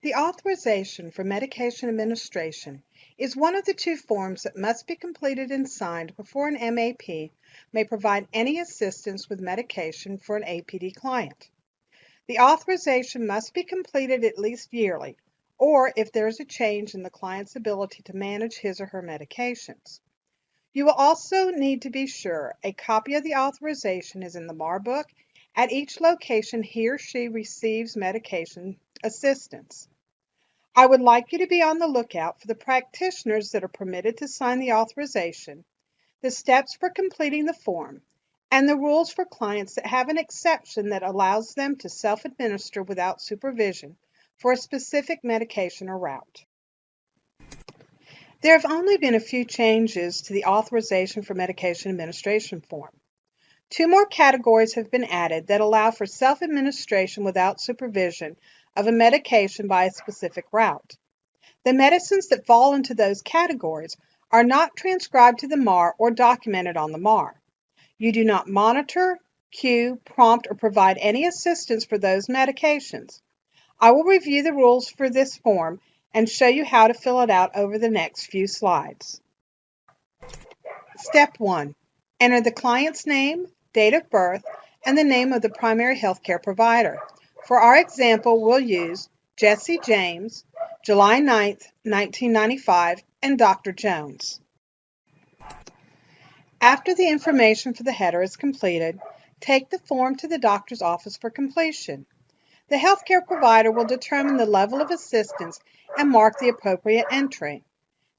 The authorization for medication administration is one of the two forms that must be completed and signed before an MAP may provide any assistance with medication for an APD client. The authorization must be completed at least yearly, or if there is a change in the client's ability to manage his or her medications. You will also need to be sure a copy of the authorization is in the MAR book at each location he or she receives medication assistance. I would like you to be on the lookout for the practitioners that are permitted to sign the authorization, the steps for completing the form, and the rules for clients that have an exception that allows them to self-administer without supervision for a specific medication or route. There have only been a few changes to the authorization for medication administration form. Two more categories have been added that allow for self-administration without supervision of a medication by a specific route. The medicines that fall into those categories are not transcribed to the MAR or documented on the MAR. You do not monitor, queue, prompt, or provide any assistance for those medications. I will review the rules for this form and show you how to fill it out over the next few slides. Step 1. Enter the client's name, date of birth, and the name of the primary healthcare provider. For our example, we'll use Jesse James, July 9th, 1995, and Dr. Jones. After the information for the header is completed, take the form to the doctor's office for completion. The healthcare provider will determine the level of assistance and mark the appropriate entry.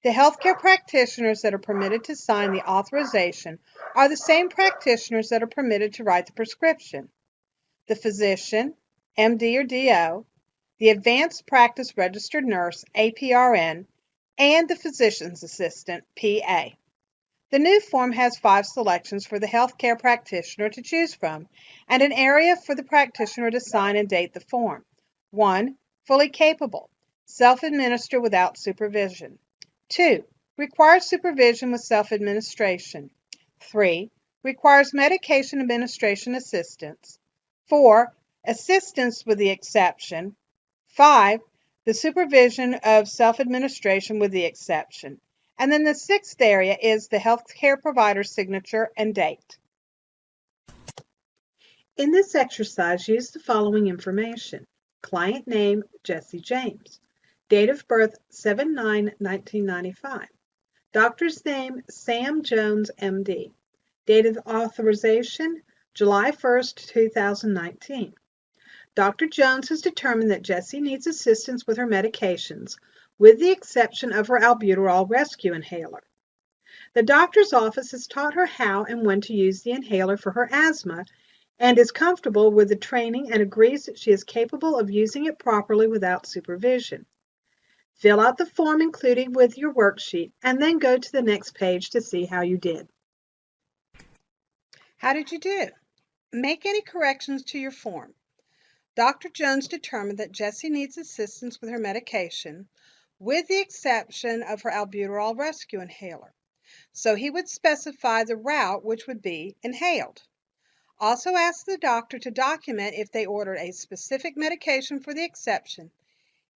The healthcare practitioners that are permitted to sign the authorization are the same practitioners that are permitted to write the prescription. The physician, MD or DO, the advanced practice registered nurse, APRN, and the physician's assistant, PA. The new form has 5 selections for the healthcare practitioner to choose from and an area for the practitioner to sign and date the form. 1. Fully capable. Self-administer without supervision. 2. Requires supervision with self-administration. 3. Requires medication administration assistance. 4. Assistance with the exception. 5. The supervision of self-administration with the exception. And then the 6th area is the healthcare provider's signature and date. In this exercise, use the following information. Client name, Jesse James. Date of birth, 7/9/1995. Doctor's name, Sam Jones, MD. Date of authorization, July 1st, 2019. Dr. Jones has determined that Jessie needs assistance with her medications, with the exception of her albuterol rescue inhaler. The doctor's office has taught her how and when to use the inhaler for her asthma and is comfortable with the training and agrees that she is capable of using it properly without supervision. Fill out the form included with your worksheet and then go to the next page to see how you did. How did you do? Make any corrections to your form. Dr. Jones determined that Jessie needs assistance with her medication, with the exception of her albuterol rescue inhaler. So he would specify the route, which would be inhaled. Also ask the doctor to document if they ordered a specific medication for the exception,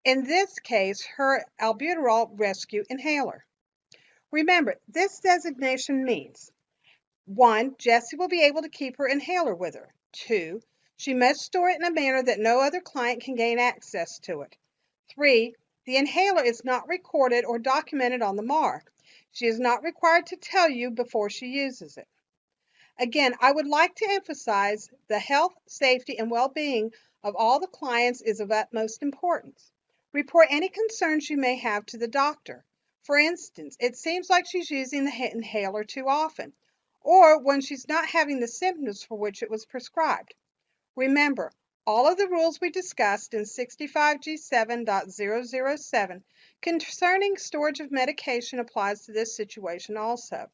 in this case, her albuterol rescue inhaler. Remember, this designation means 1. Jessie will be able to keep her inhaler with her. 2. She must store it in a manner that no other client can gain access to it. 3. The inhaler is not recorded or documented on the MAR. She is not required to tell you before she uses it. Again, I would like to emphasize the health, safety, and well-being of all the clients is of utmost importance. Report any concerns you may have to the doctor. For instance, it seems like she's using the inhaler too often, or when she's not having the symptoms for which it was prescribed. Remember, all of the rules we discussed in 65G7.007 concerning storage of medication applies to this situation also.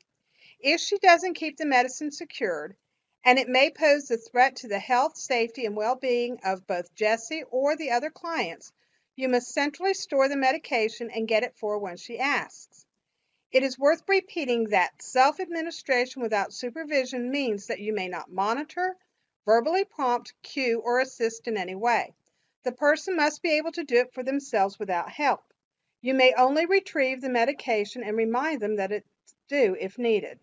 If she doesn't keep the medicine secured, and it may pose a threat to the health, safety, and well-being of both Jessie or the other clients, you must centrally store the medication and get it for her when she asks. It is worth repeating that self-administration without supervision means that you may not monitor, verbally prompt, cue, or assist in any way. The person must be able to do it for themselves without help. You may only retrieve the medication and remind them that it's due if needed.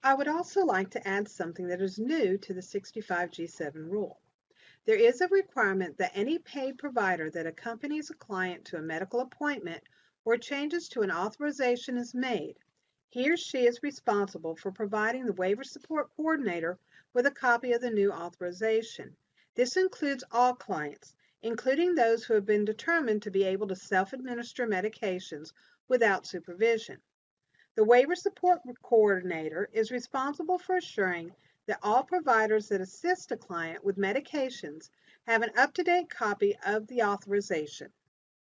I would also like to add something that is new to the 65G7 rule. There is a requirement that any paid provider that accompanies a client to a medical appointment where changes to an authorization is made, he or she is responsible for providing the waiver support coordinator with a copy of the new authorization. This includes all clients, including those who have been determined to be able to self-administer medications without supervision. The waiver support coordinator is responsible for assuring that all providers that assist a client with medications have an up-to-date copy of the authorization.